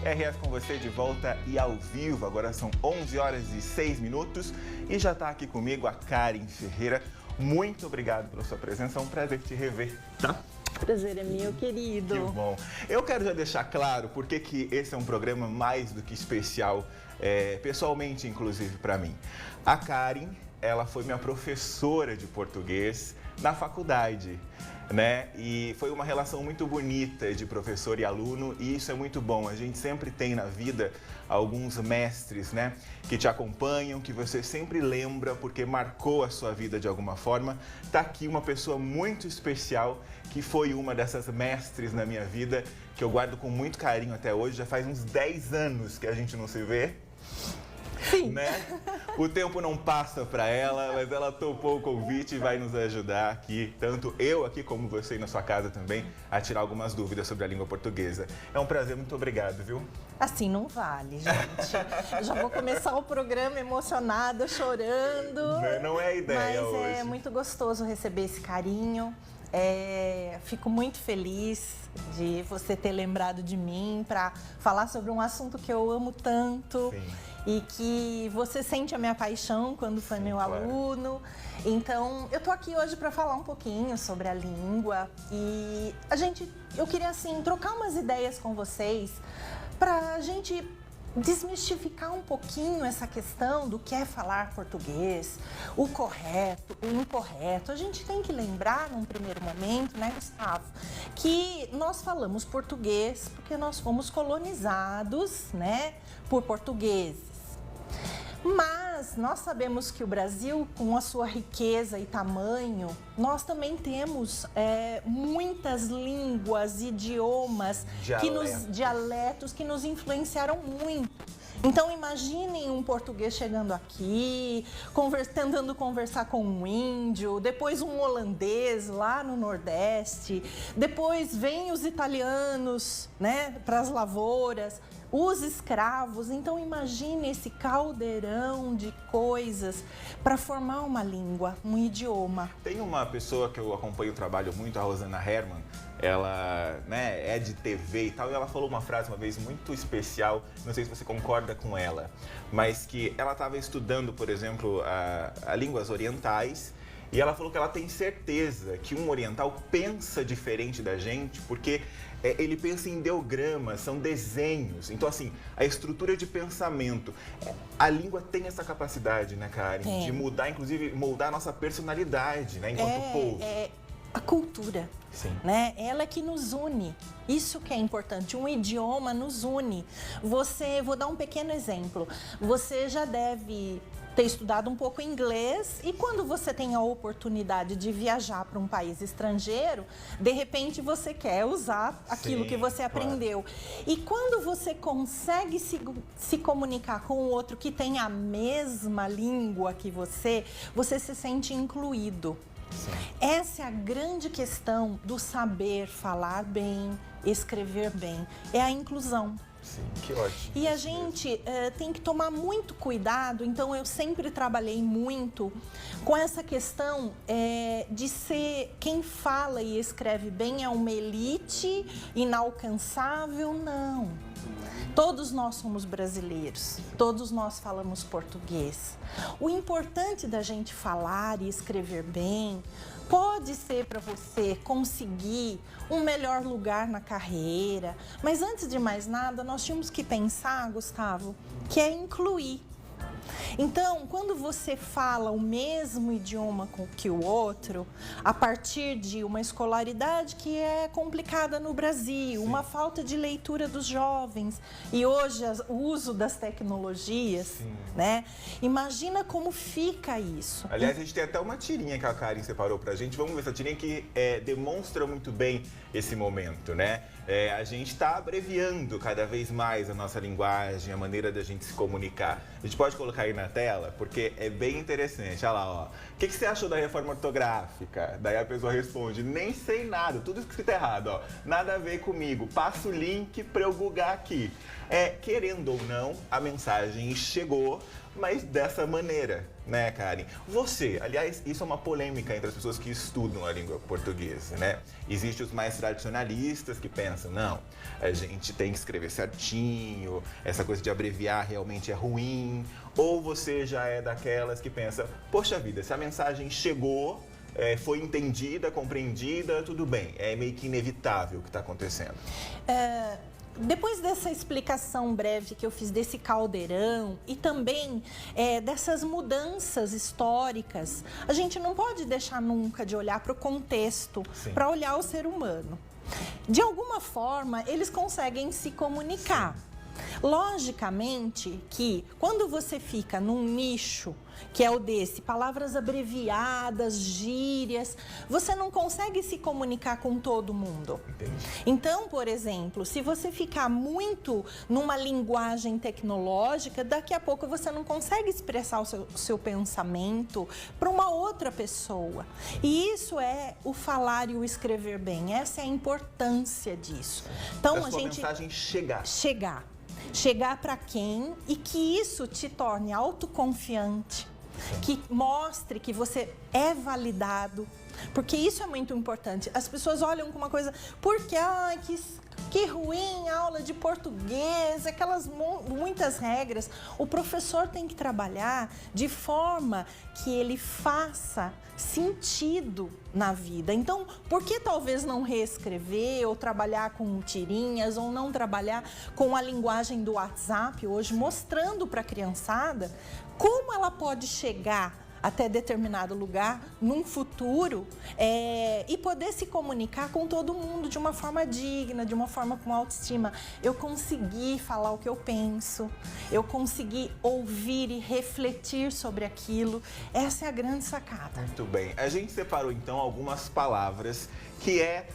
RS com você de volta e ao vivo. Agora são 11 horas e 6 minutos e já está aqui comigo a Karen Ferreira. Muito obrigado pela sua presença, é um prazer te rever, tá? Prazer é meu, querido. Que bom. Eu quero já deixar claro porque que esse é um programa mais do que especial, pessoalmente, inclusive, para mim. A Karen, ela foi minha professora de português na faculdade, né? E foi uma relação muito bonita de professor e aluno, e isso é muito bom. A gente sempre tem na vida alguns mestres, né, que te acompanham, que você sempre lembra porque marcou a sua vida de alguma forma. Tá aqui uma pessoa muito especial que foi uma dessas mestres na minha vida, que eu guardo com muito carinho até hoje. Já faz uns 10 anos que a gente não se vê. Sim. Né? O tempo não passa para ela, mas ela topou o convite e vai nos ajudar aqui, tanto eu aqui como você aí na sua casa também, a tirar algumas dúvidas sobre a língua portuguesa. É um prazer, muito obrigado, viu? Assim não vale, gente. Eu já vou começar o programa emocionada, chorando. Não é a ideia mas hoje. É muito gostoso receber esse carinho. Fico muito feliz de você ter lembrado de mim para falar sobre um assunto que eu amo tanto. Sim. E que você sente a minha paixão quando foi meu aluno. Então, eu tô aqui hoje para falar um pouquinho sobre a língua e eu queria assim trocar umas ideias com vocês para a gente desmistificar um pouquinho essa questão do que é falar português, o correto, o incorreto. A gente tem que lembrar num primeiro momento, né, Gustavo, que nós falamos português porque nós fomos colonizados, né, por portugueses. Mas nós sabemos que o Brasil, com a sua riqueza e tamanho, nós também temos muitas línguas, idiomas, dialetos que nos influenciaram muito. Então imaginem um português chegando aqui, tentando conversar com um índio, depois um holandês lá no Nordeste, depois vem os italianos, né, para as lavouras, os escravos. Então imagine esse caldeirão de coisas para formar uma língua, um idioma. Tem uma pessoa que eu acompanho o trabalho muito, a Rosana Herman. Ela, né, é de TV e tal, e ela falou uma frase uma vez muito especial, não sei se você concorda com ela, mas que ela estava estudando, por exemplo, a línguas orientais, e ela falou que ela tem certeza que um oriental pensa diferente da gente, porque ele pensa em ideogramas, são desenhos. Então, assim, a estrutura de pensamento, a língua tem essa capacidade, né, Karen, de mudar, inclusive, moldar a nossa personalidade, né, enquanto povo. A cultura, né? Ela é que nos une. Isso que é importante. Um idioma nos une. Vou dar um pequeno exemplo. Você já deve ter estudado um pouco inglês e quando você tem a oportunidade de viajar para um país estrangeiro, de repente você quer usar aquilo que você aprendeu. E quando você consegue se comunicar com o outro que tem a mesma língua que você se sente incluído. Sim. Essa é a grande questão do saber falar bem, escrever bem, é a inclusão. Sim, que ótimo. E a gente tem que tomar muito cuidado, então eu sempre trabalhei muito com essa questão de ser quem fala e escreve bem é uma elite inalcançável, não. Todos nós somos brasileiros, todos nós falamos português. O importante da gente falar e escrever bem pode ser para você conseguir um melhor lugar na carreira, mas antes de mais nada, nós tínhamos que pensar, Gustavo, que é incluir. Então, quando você fala o mesmo idioma que o outro, a partir de uma escolaridade que é complicada no Brasil, uma falta de leitura dos jovens e hoje o uso das tecnologias, né? Imagina como fica isso. Aliás, a gente tem até uma tirinha que a Karen separou pra gente. Vamos ver essa tirinha que demonstra muito bem esse momento, né? A gente está abreviando cada vez mais a nossa linguagem, a maneira da gente se comunicar. A gente pode colocar aí na tela, porque é bem interessante. Olha lá, ó. O que você achou da reforma ortográfica? Daí a pessoa responde, nem sei nada, tudo escrito errado, ó. Nada a ver comigo, passa o link para eu googar aqui. Querendo ou não, a mensagem chegou, mas dessa maneira, né, Karen? Você, aliás, isso é uma polêmica entre as pessoas que estudam a língua portuguesa, né? Existem os mais tradicionalistas que pensam, não, a gente tem que escrever certinho, essa coisa de abreviar realmente é ruim. Ou você já é daquelas que pensa, poxa vida, se a mensagem chegou, foi entendida, compreendida, tudo bem, é meio que inevitável o que está acontecendo. Depois dessa explicação breve que eu fiz desse caldeirão e também dessas mudanças históricas, a gente não pode deixar nunca de olhar para o contexto, para olhar o ser humano. De alguma forma, eles conseguem se comunicar. Sim. Logicamente que quando você fica num nicho, que é o desse, palavras abreviadas, gírias, você não consegue se comunicar com todo mundo. Entendi. Então, por exemplo, se você ficar muito numa linguagem tecnológica, daqui a pouco você não consegue expressar o seu pensamento para uma outra pessoa. E isso é o falar e o escrever bem. Essa é a importância disso. Então, a gente mensagem chegar para quem e que isso te torne autoconfiante, que mostre que você é validado, porque isso é muito importante. As pessoas olham com uma coisa, porque que ruim a aula de português, aquelas muitas regras. O professor tem que trabalhar de forma que ele faça sentido na vida. Então, por que talvez não reescrever ou trabalhar com tirinhas ou não trabalhar com a linguagem do WhatsApp hoje, mostrando para a criançada como ela pode chegar até determinado lugar, num futuro, e poder se comunicar com todo mundo de uma forma digna, de uma forma com autoestima. Eu consegui falar o que eu penso, eu consegui ouvir e refletir sobre aquilo. Essa é a grande sacada. Muito bem. A gente separou, então, algumas palavras que é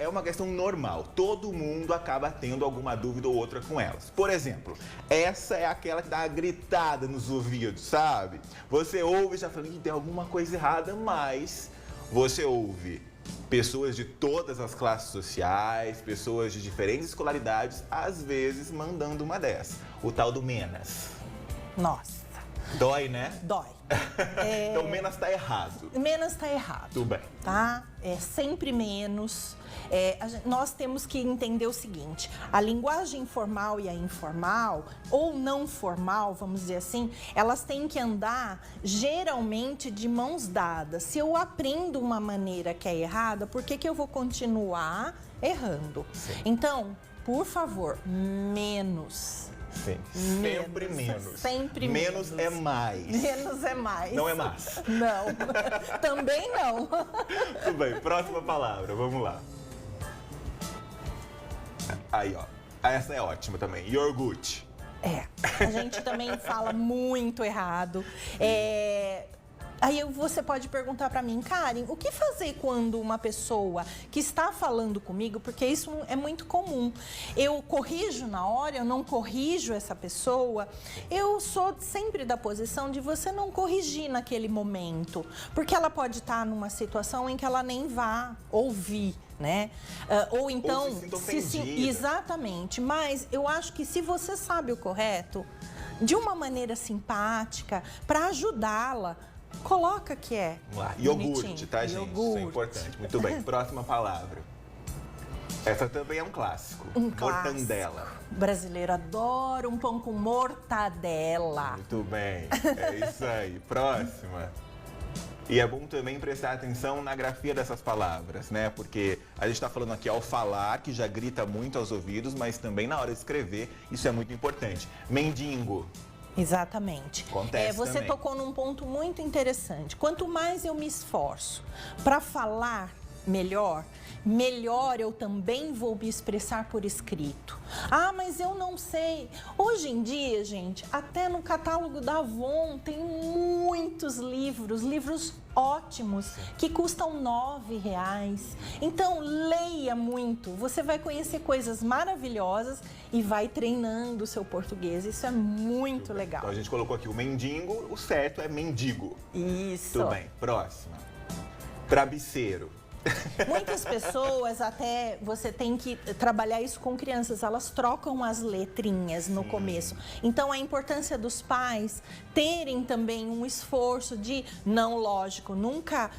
uma questão normal. Todo mundo acaba tendo alguma dúvida ou outra com elas. Por exemplo, essa é aquela que dá uma gritada nos ouvidos, sabe? Você ouve e já fala que tem alguma coisa errada, mas você ouve pessoas de todas as classes sociais, pessoas de diferentes escolaridades, às vezes mandando uma dessa. O tal do menos. Nossa. Dói, né? Dói. Então, menos está errado. Menos está errado. Tudo bem. Tá? É sempre menos. Nós temos que entender o seguinte, a linguagem formal e a informal, ou não formal, vamos dizer assim, elas têm que andar geralmente de mãos dadas. Se eu aprendo uma maneira que é errada, por que eu vou continuar errando? Sim. Então, por favor, menos. Sim, sempre menos. Sempre menos. Menos é mais. Menos é mais. Não é mais. Não, também não. Tudo bem, próxima palavra, vamos lá. Aí, ó, essa é ótima também, iogurte. A gente também fala muito errado. Aí você pode perguntar para mim, Karen, o que fazer quando uma pessoa que está falando comigo, porque isso é muito comum, eu corrijo na hora, eu não corrijo essa pessoa, eu sou sempre da posição de você não corrigir naquele momento, porque ela pode estar numa situação em que ela nem vá ouvir, né? Ou então... Ou se sinta ofendida. Exatamente, mas eu acho que se você sabe o correto, de uma maneira simpática, para ajudá-la, coloca que é. Vamos lá. Iogurte, tá, gente? Iogurte. Isso é importante. Muito bem. Próxima palavra. Essa também é um clássico. Mortandela. O brasileiro adora um pão com mortadela. Muito bem. É isso aí. Próxima. E é bom também prestar atenção na grafia dessas palavras, né? Porque a gente está falando aqui ao falar, que já grita muito aos ouvidos, mas também na hora de escrever, isso é muito importante. Mendigo. Exatamente. Você também tocou num ponto muito interessante. Quanto mais eu me esforço para falar melhor eu também vou me expressar por escrito. Ah, mas eu não sei. Hoje em dia, gente, até no catálogo da Avon tem muitos livros ótimos, que custam R$9. Então, leia muito. Você vai conhecer coisas maravilhosas e vai treinando o seu português. Isso é muito legal. Então, a gente colocou aqui o mendigo, o certo é mendigo. Isso. Tudo bem. Próxima. Travesseiro. Muitas pessoas, até você tem que trabalhar isso com crianças, elas trocam as letrinhas no começo. Então, a importância dos pais terem também um esforço de, não, lógico, nunca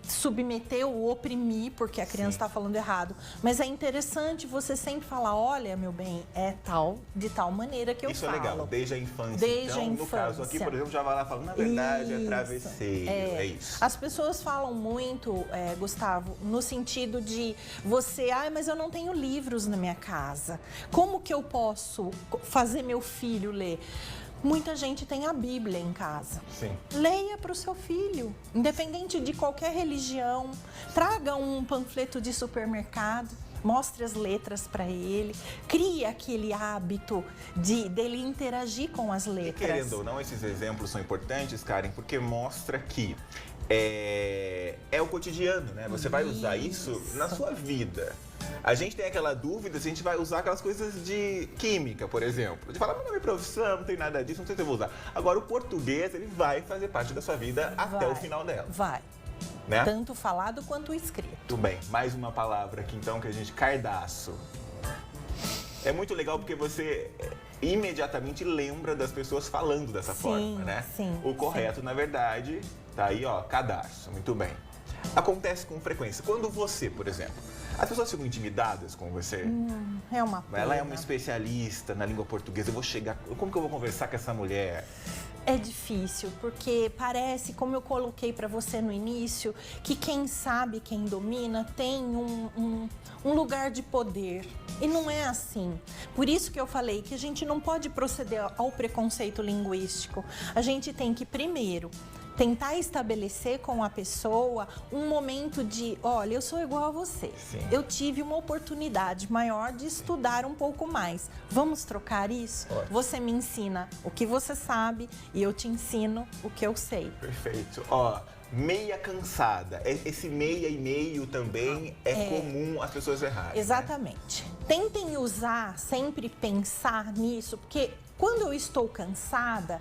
submeter ou oprimir, porque a criança está falando errado. Mas é interessante você sempre falar, olha, meu bem, de tal maneira que eu falo. Isso é legal, desde a infância. Desde a infância. No caso aqui, por exemplo, já vai lá falando, na verdade, é travesseiro, é isso. As pessoas falam muito, Gustavo, no sentido de você, mas eu não tenho livros na minha casa. Como que eu posso fazer meu filho ler? Muita gente tem a Bíblia em casa. Sim. Leia para o seu filho, independente de qualquer religião. Traga um panfleto de supermercado, mostre as letras para ele, crie aquele hábito dele interagir com as letras. E querendo ou não, esses exemplos são importantes, Karen, porque mostra que é o cotidiano, né? Você vai usar isso na sua vida. A gente tem aquela dúvida se a gente vai usar aquelas coisas de química, por exemplo. De falar, mas não é minha profissão, não tem nada disso, não sei se eu vou usar. Agora, o português, ele vai fazer parte da sua vida até o final dela. Vai. Né? Tanto falado quanto escrito. Tudo bem. Mais uma palavra aqui, então, que a gente... Cardaço. É muito legal porque você imediatamente lembra das pessoas falando dessa forma, né? Sim. O correto, na verdade, tá aí, ó, cadarço. Muito bem. Acontece com frequência. Quando você, por exemplo, as pessoas ficam intimidadas com você? É uma pena. Ela é uma especialista na língua portuguesa. Eu vou chegar... Como que eu vou conversar com essa mulher? É difícil, porque parece, como eu coloquei para você no início, que quem sabe, quem domina, tem um lugar de poder. E não é assim. Por isso que eu falei que a gente não pode proceder ao preconceito linguístico. A gente tem que, primeiro, tentar estabelecer com a pessoa um momento de, olha, eu sou igual a você. Sim. Eu tive uma oportunidade maior de estudar um pouco mais. Vamos trocar isso? Ótimo. Você me ensina o que você sabe e eu te ensino o que eu sei. Perfeito. Ó, meia cansada. Esse meia e meio também é comum as pessoas errarem. Exatamente. Né? Tentem usar, sempre pensar nisso, porque quando eu estou cansada,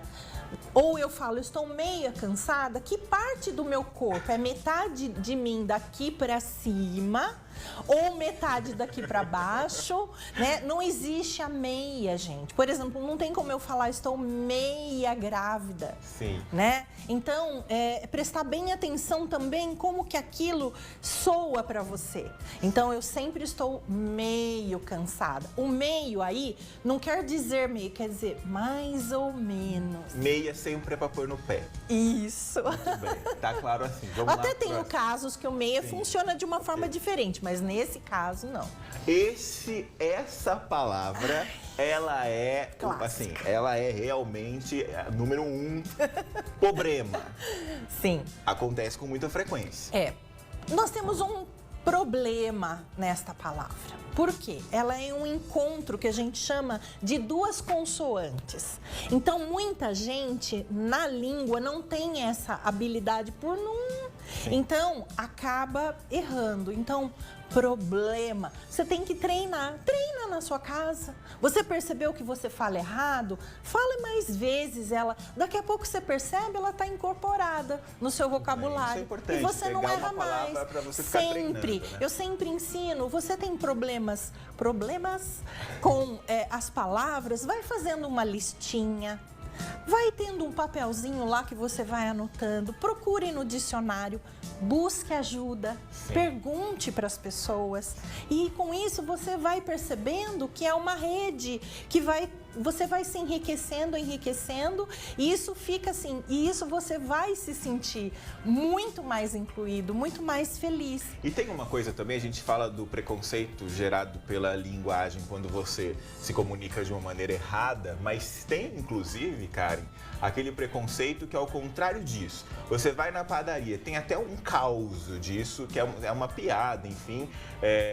ou eu falo, eu estou meia cansada, que parte do meu corpo é metade de mim daqui para cima ou metade daqui para baixo, né? Não existe a meia, gente. Por exemplo, não tem como eu falar, estou meia grávida. Sim. Né? Então, prestar bem atenção também como que aquilo soa para você. Então, eu sempre estou meio cansada. O meio aí não quer dizer meio, quer dizer mais ou menos. Meia sempre é para pôr no pé. Isso. Muito bem, tá claro assim. Vamos Até lá, tenho casos que o meia funciona de uma forma diferente, mas nesse caso, não. Essa palavra, ela é, Clássica. assim, ela é realmente número 1, problema. Sim. Acontece com muita frequência. Nós temos um problema nesta palavra. Por quê? Ela é um encontro que a gente chama de duas consoantes. Então, muita gente na língua não tem essa habilidade por não... Sim. Então, acaba errando. Então, problema. Você tem que treinar. Treina na sua casa. Você percebeu que você fala errado? Fale mais vezes ela. Daqui a pouco você percebe, ela está incorporada no seu vocabulário. Isso é importante. E você não erra mais. Pra você ficar sempre. Treinando, né? Eu sempre ensino. Você tem problemas com as palavras? Vai fazendo uma listinha. Vai tendo um papelzinho lá que você vai anotando. Procure no dicionário. Busque ajuda, pergunte para as pessoas e com isso você vai percebendo que é uma rede que você vai se enriquecendo e isso fica assim, e isso você vai se sentir muito mais incluído, muito mais feliz. E tem uma coisa também, a gente fala do preconceito gerado pela linguagem quando você se comunica de uma maneira errada, mas tem inclusive, Karen, aquele preconceito que é ao contrário disso. Você vai na padaria, tem até um caos disso, que é uma piada, enfim.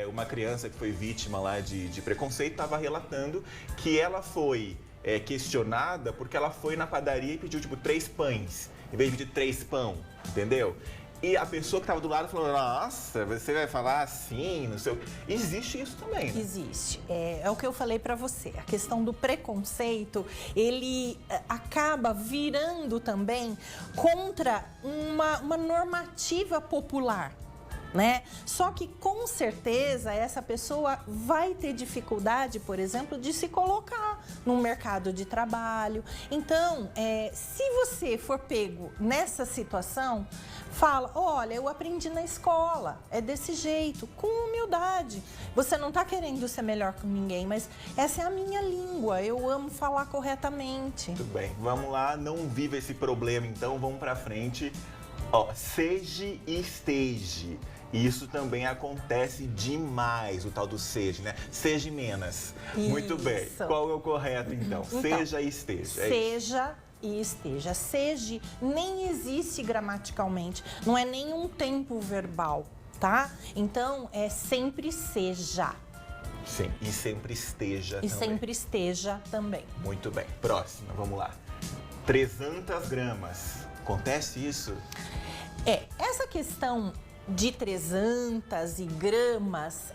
Uma criança que foi vítima lá de preconceito estava relatando que ela foi questionada porque ela foi na padaria e pediu, 3 pães, em vez de pedir 3 pão, entendeu? E a pessoa que estava do lado falou, nossa, você vai falar assim, não sei o... Existe isso também, né? Existe. É o que eu falei para você. A questão do preconceito, ele acaba virando também contra uma normativa popular. né? Só que com certeza essa pessoa vai ter dificuldade, por exemplo, de se colocar no mercado de trabalho. Então, se você for pego nessa situação, fala, olha, eu aprendi na escola, é desse jeito, com humildade. Você não está querendo ser melhor que ninguém, mas essa é a minha língua, eu amo falar corretamente. Muito bem, vamos lá, não viva esse problema, então vamos para frente. Ó, seja e esteja. Isso também acontece demais, o tal do seja, né? Seja menos. Isso. Muito bem. Qual é o correto, então? Seja e esteja. Seja e esteja. Seja nem existe gramaticalmente, não é nenhum tempo verbal, tá? Então, é sempre seja. Sim, e sempre esteja também. E sempre esteja também. Muito bem. Próxima, vamos lá. 300 gramas. Acontece isso? Essa questão de 300 e gramas,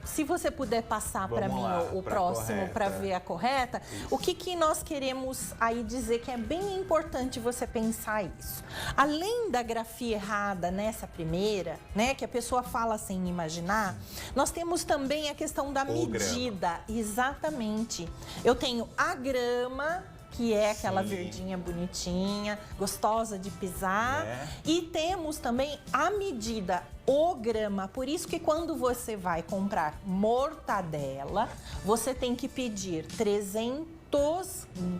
se você puder passar para mim o próximo para ver a correta, isso. O que nós queremos aí dizer que é bem importante você pensar isso. Além da grafia errada nessa primeira, né, que a pessoa fala sem imaginar, nós temos também a questão da medida. Grama. Exatamente. Eu tenho a grama, que é aquela verdinha bonitinha, gostosa de pisar. E temos também a medida, o grama. Por isso que quando você vai comprar mortadela, você tem que pedir 300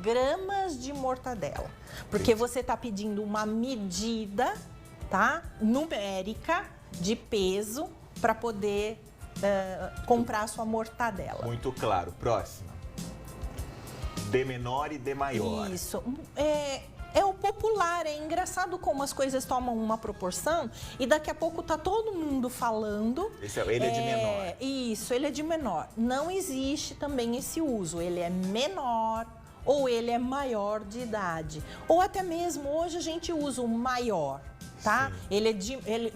gramas de mortadela. Porque você está pedindo uma medida, tá, numérica de peso para poder comprar a sua mortadela. Muito claro. Próxima. De menor e de maior. Isso. É o popular, é engraçado como as coisas tomam uma proporção e daqui a pouco tá todo mundo falando. Ele é de menor. Isso, ele é de menor. Não existe também esse uso, ele é menor ou ele é maior de idade. Ou até mesmo hoje a gente usa o maior, tá? Ele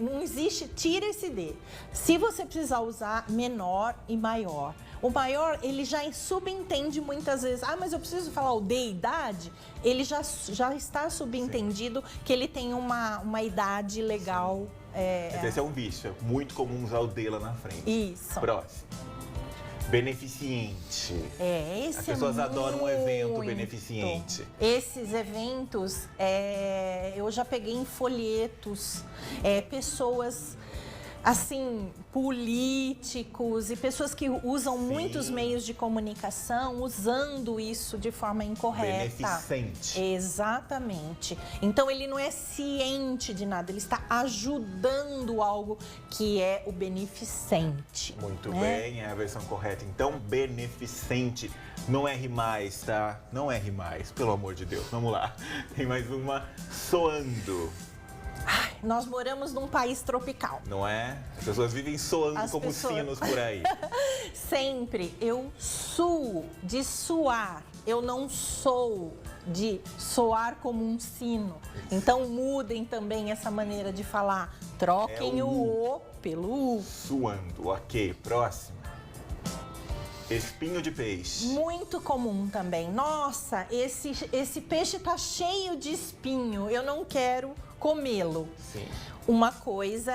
não existe, tira esse D. Se você precisar usar menor e maior. O maior, ele já subentende muitas vezes, mas eu preciso falar o de idade, ele já está subentendido que ele tem uma idade legal. Esse é um vício, é muito comum usar o de lá na frente. Isso. Próximo. Beneficente. Esse As pessoas adoram um evento beneficente. Esses eventos, eu já peguei em folhetos, pessoas assim, políticos e pessoas que usam muitos meios de comunicação usando isso de forma incorreta. Beneficente. Exatamente. Então, ele não é ciente de nada, ele está ajudando algo que é o beneficente. Muito bem, é a versão correta. Então, beneficente. Não erre mais, tá? Não erre mais, pelo amor de Deus. Vamos lá. Tem mais uma. Soando. Nós moramos num país tropical. Não é? As pessoas vivem soando como sinos por aí. Sempre. Eu suo de suar. Eu não sou de soar como um sino. Então mudem também essa maneira de falar. Troquem o O pelo U. Suando. Ok. Próximo. Espinho de peixe. Muito comum também. Nossa, esse peixe tá cheio de espinho. Eu não quero comê-lo. Sim. Uma coisa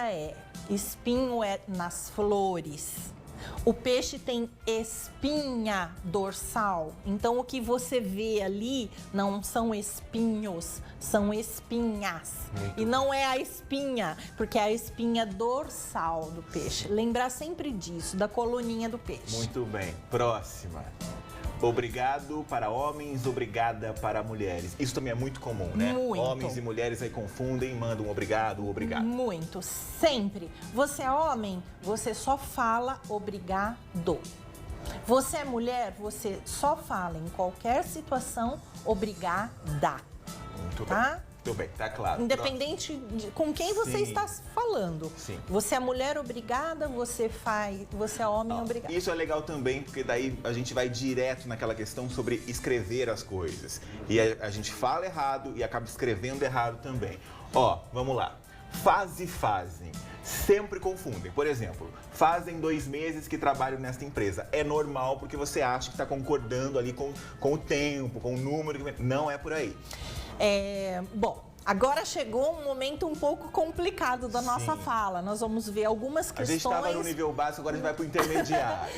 espinho é nas flores. O peixe tem espinha dorsal. Então, o que você vê ali não são espinhos, são espinhas. E não é a espinha, porque é a espinha dorsal do peixe. Lembrar sempre disso, da coluninha do peixe. Muito bem. Próxima. Obrigado para homens, obrigada para mulheres. Isso também é muito comum, né? Muito. Homens e mulheres aí confundem, mandam obrigado. Muito, sempre. Você é homem, você só fala obrigado. Você é mulher, você só fala em qualquer situação obrigada. Muito tá? bem. Muito bem, tá claro. Independente de com quem você está falando. Sim. Você é mulher, obrigada, você é homem, obrigado. Isso é legal também, porque daí a gente vai direto naquela questão sobre escrever as coisas. E a gente fala errado e acaba escrevendo errado também. Vamos lá. Faz e fazem. Sempre confundem. Por exemplo, fazem 2 meses que trabalham nesta empresa. É normal porque você acha que está concordando ali com o tempo, com o número. Não é por aí. Bom, Agora chegou um momento um pouco complicado da nossa fala. Nós vamos ver algumas questões. A gente estava no nível básico, agora a gente vai para o intermediário.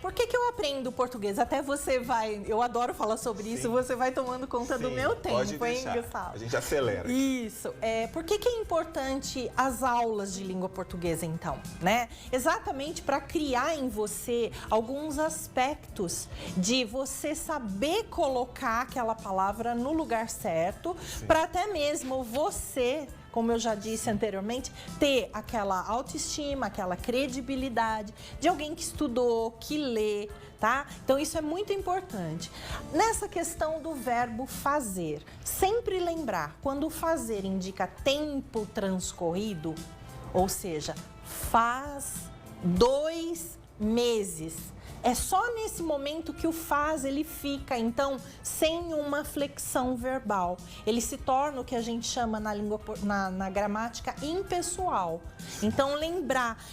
Por que eu aprendo português? Até você vai... Eu adoro falar sobre isso, você vai tomando conta do meu tempo, pode deixar. hein, Gustavo? A gente acelera. Isso. Por que é importante as aulas de língua portuguesa, então? Né? Exatamente para criar em você alguns aspectos de você saber colocar aquela palavra no lugar certo, para até mesmo você, como eu já disse anteriormente, ter aquela autoestima, aquela credibilidade de alguém que estudou, que lê, tá? Então isso é muito importante. Nessa questão do verbo fazer, sempre lembrar, quando o fazer indica tempo transcorrido, ou seja, faz 2 meses. É só nesse momento que o faz, ele fica, então, sem uma flexão verbal. Ele se torna o que a gente chama na gramática impessoal. Então, lembrar,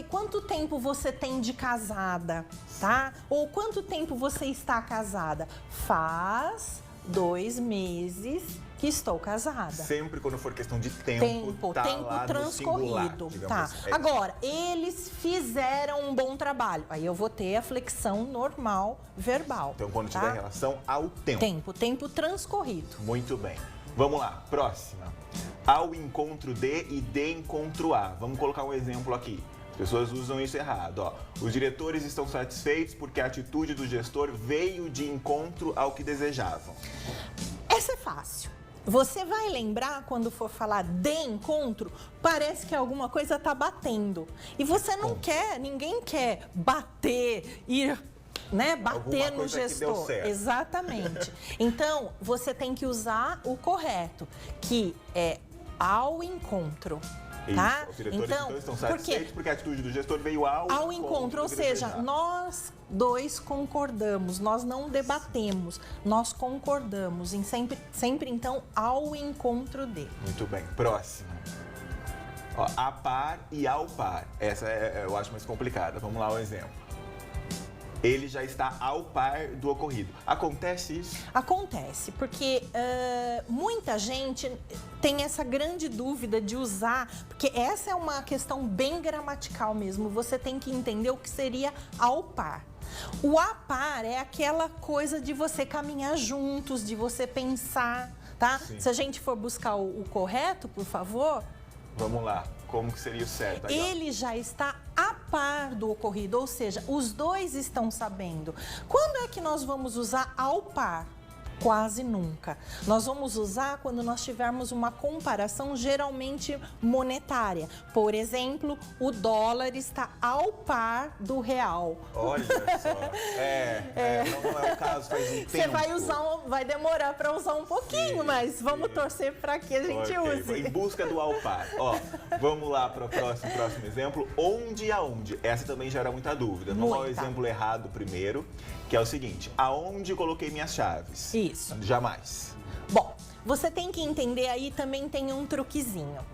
quanto tempo você tem de casada, tá? Ou quanto tempo você está casada? Faz 2 meses que estou casada. Sempre quando for questão de tempo lá transcorrido, no singular, tá? Agora, eles fizeram um bom trabalho. Aí eu vou ter a flexão normal verbal. Então, quando tiver relação ao tempo. Tempo transcorrido. Muito bem. Vamos lá, próxima. Ao encontro de e de encontro a. Vamos colocar um exemplo aqui. As pessoas usam isso errado, ó. Os diretores estão satisfeitos porque a atitude do gestor veio de encontro ao que desejavam. Essa é fácil. Você vai lembrar, quando for falar de encontro, parece que alguma coisa está batendo. E você não quer, ninguém quer bater, bater no gestor. Exatamente. Então, você tem que usar o correto, que é ao encontro. Tá? Os diretores então estão satisfeitos porque a atitude do gestor veio ao encontro. Ou seja, nós 2 concordamos, nós não debatemos, nós concordamos em sempre então ao encontro de. Muito bem, próximo. Ó, a par e ao par. Essa eu acho mais complicada. Vamos lá o exemplo. Ele já está ao par do ocorrido. Acontece isso? Acontece, porque muita gente tem essa grande dúvida de usar, porque essa é uma questão bem gramatical mesmo. Você tem que entender o que seria ao par. O a par é aquela coisa de você caminhar juntos, de você pensar, tá? Sim. Se a gente for buscar o correto, por favor... Vamos lá, como que seria o certo? Aí, ele já está a par do ocorrido, ou seja, os 2 estão sabendo. Quando é que nós vamos usar ao par? Quase nunca. Nós vamos usar quando nós tivermos uma comparação geralmente monetária. Por exemplo, o dólar está ao par do real. Olha só. Não é o caso, faz um tempo. Você vai demorar para usar um pouquinho, mas vamos torcer para que a gente use. Em busca do ao par. Ó, vamos lá para o próximo exemplo. Onde e aonde? Essa também gera muita dúvida. Vamos ao exemplo errado primeiro, que é o seguinte. Aonde coloquei minhas chaves? Isso. Jamais. Bom, você tem que entender aí, também tem um truquezinho.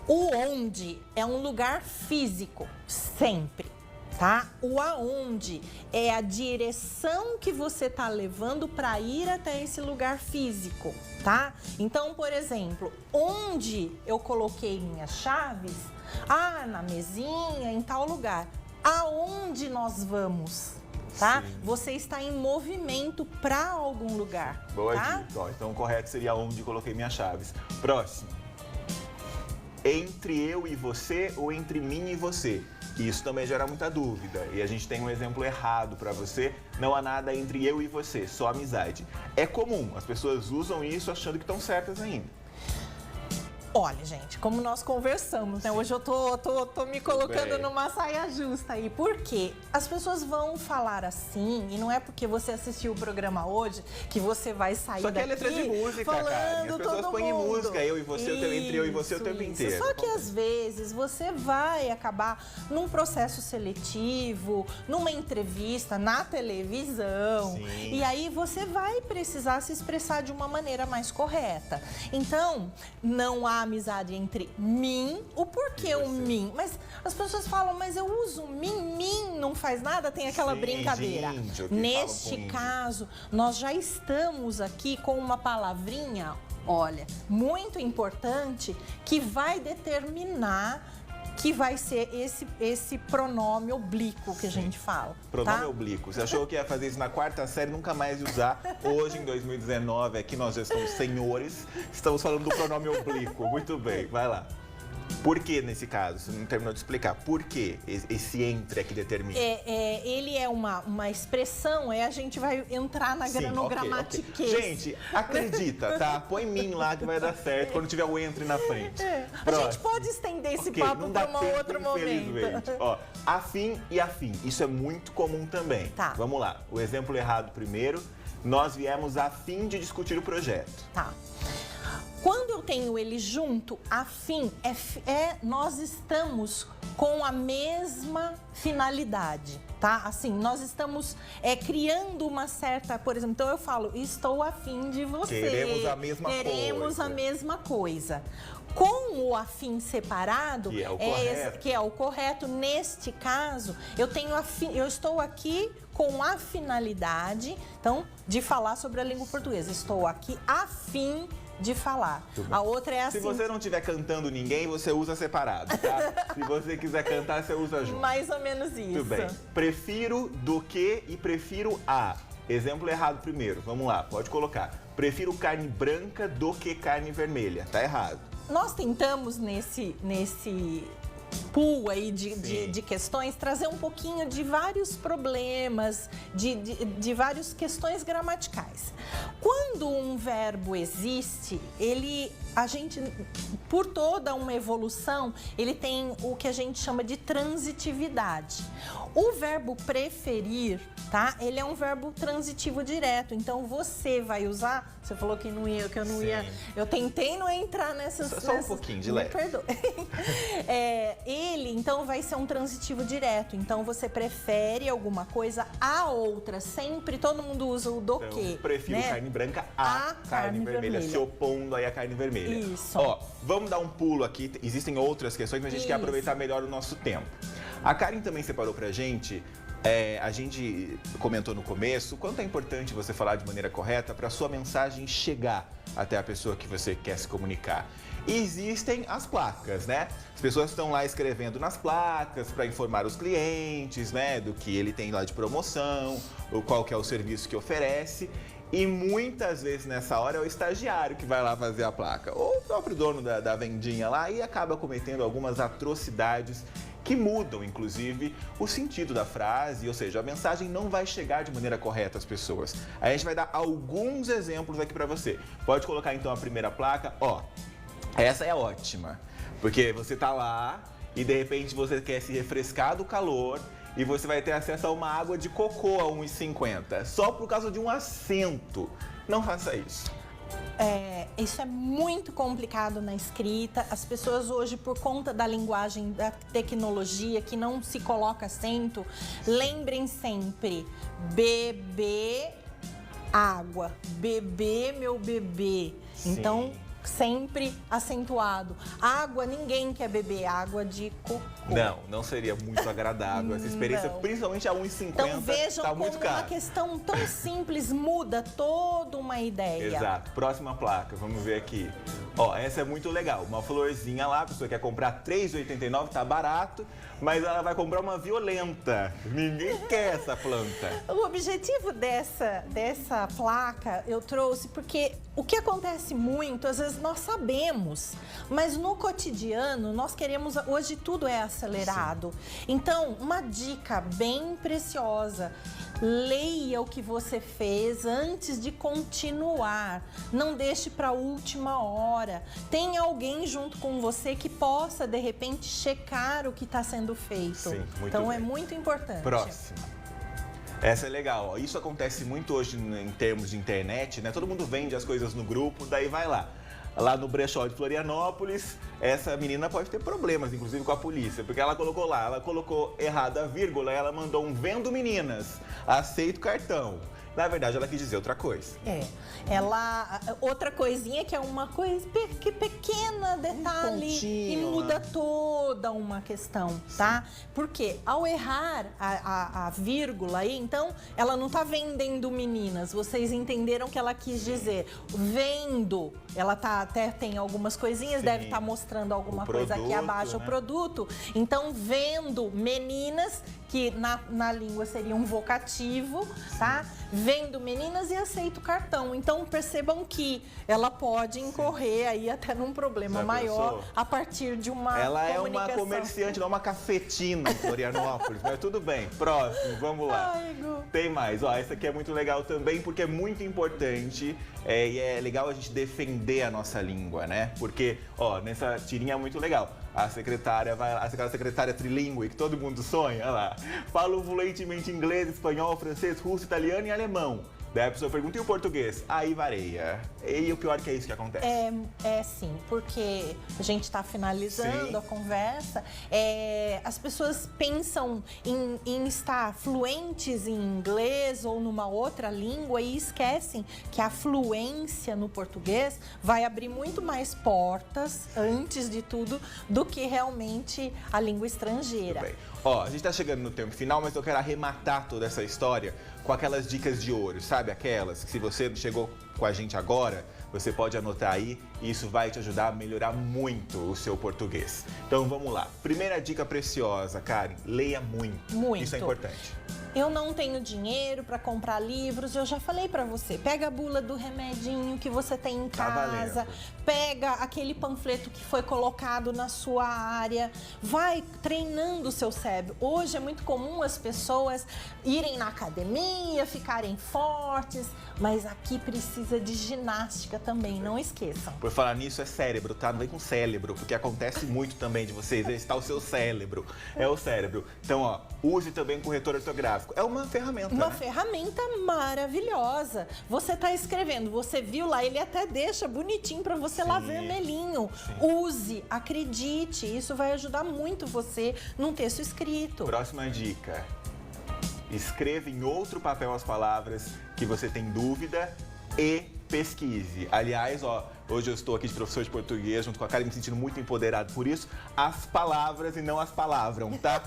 O onde é um lugar físico, sempre, tá? O aonde é a direção que você tá levando para ir até esse lugar físico, tá? Então, por exemplo, onde eu coloquei minhas chaves? Na mesinha, em tal lugar. Aonde nós vamos? Tá? Sim. Você está em movimento para algum lugar. Boa dica. Então, o correto seria onde coloquei minhas chaves. Próximo. Entre eu e você ou entre mim e você? Isso também gera muita dúvida. E a gente tem um exemplo errado para você. Não há nada entre eu e você, só amizade. É comum, as pessoas usam isso achando que estão certas ainda. Olha, gente, como nós conversamos, né? Hoje eu tô me colocando numa saia justa aí. Por quê? As pessoas vão falar assim, e não é porque você assistiu o programa hoje que você vai sair daqui. Só que é letra de música, cara. As pessoas põem música, eu e você, entre eu e você o tempo inteiro. Só que às vezes você vai acabar num processo seletivo, numa entrevista, na televisão. Sim. E aí você vai precisar se expressar de uma maneira mais correta. Então, não há amizade entre mim, o porquê o mim? Mas as pessoas falam, mas eu uso mim não faz nada, tem aquela brincadeira. Neste caso, nós já estamos aqui com uma palavrinha Olha, muito importante, que vai determinar que vai ser esse pronome oblíquo que a gente fala. Pronome oblíquo. Você achou que ia fazer isso na quarta série, nunca mais usar. Hoje, em 2019, aqui nós já somos senhores, estamos falando do pronome oblíquo. Muito bem, vai lá. Por que nesse caso? Você não terminou de explicar. Por que esse entre é que determina? Ele é uma expressão, a gente vai entrar na gramatiquez. Gente, acredita, tá? Põe mim lá que vai dar certo quando tiver o entre na frente. A gente pode estender esse papo para um outro momento. Ó, afim e afim, isso é muito comum também. Tá. Vamos lá, o exemplo errado primeiro. Nós viemos a fim de discutir o projeto. Tá. Quando eu tenho ele junto, afim, nós estamos com a mesma finalidade, tá? Assim, nós estamos criando uma certa, por exemplo, então eu falo, estou afim de você. Queremos a mesma coisa. Queremos a mesma coisa. Com o afim separado, que é o correto, neste caso, eu estou aqui com a finalidade, então, de falar sobre a língua portuguesa. Estou aqui a fim de falar. A outra é assim... Se você não estiver cantando ninguém, você usa separado, tá? Se você quiser cantar, você usa junto. Mais ou menos isso. Muito bem. Prefiro do que e prefiro a. Exemplo errado primeiro. Vamos lá, pode colocar. Prefiro carne branca do que carne vermelha. Tá errado. Nós tentamos nesse pool aí de questões trazer um pouquinho de vários problemas, de várias questões gramaticais. Quando um verbo existe, a gente, por toda uma evolução, ele tem o que a gente chama de transitividade. O verbo preferir, tá? Ele é um verbo transitivo direto. Então você vai usar. Você falou que eu não ia. Eu tentei não entrar nessas. Só um pouquinho de leve. Me perdoe. Ele, então, vai ser um transitivo direto. Então você prefere alguma coisa a outra. Sempre todo mundo usa o do que. Prefiro carne branca a carne vermelha, se opondo aí à carne vermelha. Isso. Ó, vamos dar um pulo aqui. Existem outras questões, mas a gente quer aproveitar melhor o nosso tempo. A Karen também separou pra gente. A gente comentou no começo o quanto é importante você falar de maneira correta para a sua mensagem chegar até a pessoa que você quer se comunicar. E existem as placas, né? As pessoas estão lá escrevendo nas placas para informar os clientes, né? Do que ele tem lá de promoção, ou qual que é o serviço que oferece. E muitas vezes nessa hora é o estagiário que vai lá fazer a placa. Ou o próprio dono da vendinha lá e acaba cometendo algumas atrocidades que mudam, inclusive, o sentido da frase, ou seja, a mensagem não vai chegar de maneira correta às pessoas. A gente vai dar alguns exemplos aqui para você. Pode colocar então a primeira placa, ó, essa é ótima, porque você tá lá e de repente você quer se refrescar do calor e você vai ter acesso a uma água de cocô a R$ 1,50, só por causa de um acento. Não faça isso. Isso é muito complicado na escrita. As pessoas hoje, por conta da linguagem, da tecnologia, que não se coloca acento, lembrem sempre, beber água, beber meu bebê. Sim. Então, sempre acentuado. Água, ninguém quer beber água de cocô. Não seria muito agradável essa experiência, principalmente a 1,50. Então vejam tá muito como caro. uma questão tão simples muda toda uma ideia. Exato. Próxima placa, vamos ver aqui. Ó, essa é muito legal. Uma florzinha lá, a pessoa quer comprar R$ 3,89, tá barato, mas ela vai comprar uma violenta. Ninguém quer essa planta. O objetivo dessa placa eu trouxe porque o que acontece muito, às vezes nós sabemos, mas no cotidiano nós queremos, hoje tudo é acelerado. Sim. Então, uma dica bem preciosa: leia o que você fez antes de continuar. Não deixe para a última hora. Tenha alguém junto com você que possa, de repente, checar o que está sendo feito. Sim, muito então, bem. É muito importante. Próxima. Essa é legal, ó. Isso acontece muito hoje em termos de internet, né? Todo mundo vende as coisas no grupo, daí vai lá. Lá no brechó de Florianópolis, essa menina pode ter problemas, inclusive com a polícia, porque ela colocou lá, ela colocou errada a vírgula, ela mandou um vendo meninas, aceito cartão. Na verdade, ela quis dizer outra coisa. Outra coisinha que é uma coisa pequena, detalhe, e muda toda uma questão, tá? Porque ao errar a vírgula aí, então, ela não tá vendendo meninas, vocês entenderam que ela quis dizer vendo, ela até tem algumas coisinhas, deve estar mostrando alguma coisa aqui abaixo, né? O produto, então vendo meninas, que na língua seria um vocativo, tá? Vendo meninas e aceito cartão. Então, percebam que ela pode incorrer aí até num problema maior a partir de uma Ela é uma comerciante, não uma cafetina em Florianópolis, mas tudo bem. Próximo, vamos lá. Ai, Gu. Tem mais. Ó, essa aqui é muito legal também, porque é muito importante e é legal a gente defender a nossa língua, né? Porque, ó, nessa tirinha é muito legal. A secretária vai lá, aquela secretária trilingüe que todo mundo sonha, olha lá. Falo fluentemente inglês, espanhol, francês, russo, italiano e alemão. Daí a pessoa pergunta, e o português? Aí varia. E o pior que é isso que acontece. Sim, porque a gente está finalizando a conversa, as pessoas pensam em estar fluentes em inglês ou numa outra língua e esquecem que a fluência no português vai abrir muito mais portas, antes de tudo, do que realmente a língua estrangeira. Muito bem. Ó, a gente tá chegando no tempo final, mas eu quero arrematar toda essa história com aquelas dicas de ouro, sabe? Aquelas que se você chegou com a gente agora, você pode anotar aí e isso vai te ajudar a melhorar muito o seu português. Então vamos lá. Primeira dica preciosa, Karen, leia muito. Muito. Isso é importante. Eu não tenho dinheiro para comprar livros, eu já falei para você, pega a bula do remedinho que você tem em casa, pega aquele panfleto que foi colocado na sua área, vai treinando o seu cérebro. Hoje é muito comum as pessoas irem na academia, ficarem fortes, mas aqui precisa de ginástica também, não esqueçam. Por falar nisso, é cérebro, tá? Não vem com cérebro, porque acontece muito também de você exercitar o seu cérebro. É o cérebro. Então, ó, use também corretor ortográfico. É uma ferramenta, Uma ferramenta maravilhosa. Você tá escrevendo, você viu lá, ele até deixa bonitinho para você lá vermelhinho. Use, acredite, isso vai ajudar muito você num texto escrito. Próxima dica. Escreva em outro papel as palavras que você tem dúvida e pesquise. Aliás, ó, hoje eu estou aqui de professor de português, junto com a Karen, me sentindo muito empoderado por isso. As palavras e não as palavram, tá?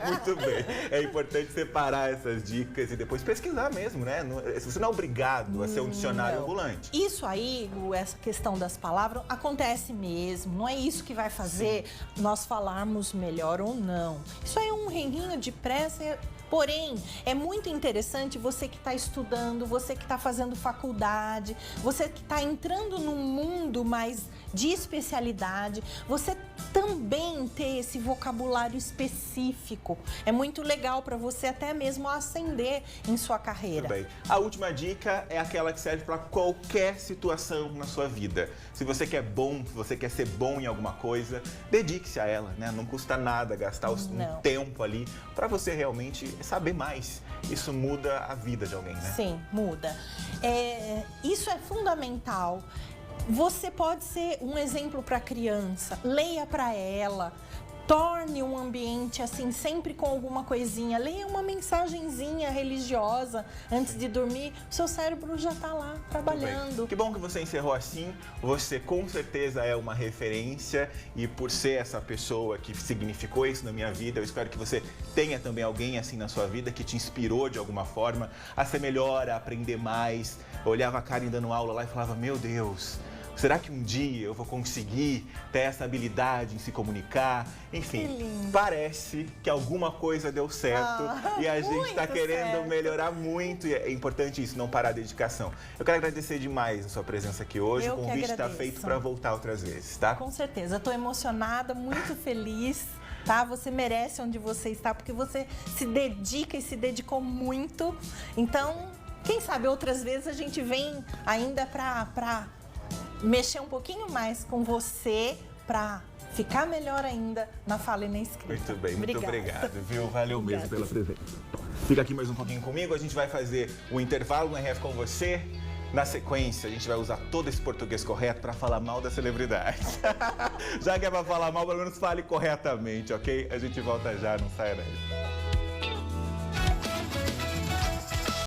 Muito bem. É importante separar essas dicas e depois pesquisar mesmo, né? Você não é obrigado a ser um dicionário ambulante. Isso aí, essa questão das palavras, acontece mesmo. Não é isso que vai fazer nós falarmos melhor ou não. Isso aí é um renguinho de pressa. Porém, é muito interessante você que está estudando, você que está fazendo faculdade, você que está entrando num mundo mais de especialidade, você também ter esse vocabulário específico. É muito legal para você até mesmo ascender em sua carreira. Muito bem. A última dica é aquela que serve para qualquer situação na sua vida. Se você quer se você quer ser bom em alguma coisa, dedique-se a ela, né? Não custa nada gastar um tempo ali para você realmente saber mais. Isso muda a vida de alguém, né? Sim, muda. Isso é fundamental. Você pode ser um exemplo para a criança, leia para ela, torne um ambiente assim, sempre com alguma coisinha, leia uma mensagenzinha religiosa antes de dormir, o seu cérebro já está lá trabalhando. Que bom que você encerrou assim, você com certeza é uma referência e por ser essa pessoa que significou isso na minha vida, eu espero que você tenha também alguém assim na sua vida que te inspirou de alguma forma a ser melhor, a aprender mais. Eu olhava a Karen dando aula lá e falava, meu Deus, será que um dia eu vou conseguir ter essa habilidade em se comunicar? Enfim, parece que alguma coisa deu certo e a gente está querendo melhorar muito. E é importante isso, não parar a dedicação. Eu quero agradecer demais a sua presença aqui hoje. O convite está feito para voltar outras vezes, tá? Com certeza. Estou emocionada, muito feliz. Tá? Você merece onde você está, porque você se dedica e se dedicou muito. Então, quem sabe outras vezes a gente vem ainda para mexer um pouquinho mais com você para ficar melhor ainda na fala e na escrita. Muito bem, muito obrigado, viu? Valeu mesmo pela presença. Fica aqui mais um pouquinho comigo, a gente vai fazer um intervalo no RF com você. Na sequência, a gente vai usar todo esse português correto para falar mal das celebridades. Já que é para falar mal, pelo menos fale corretamente, ok? A gente volta já, não saia daí.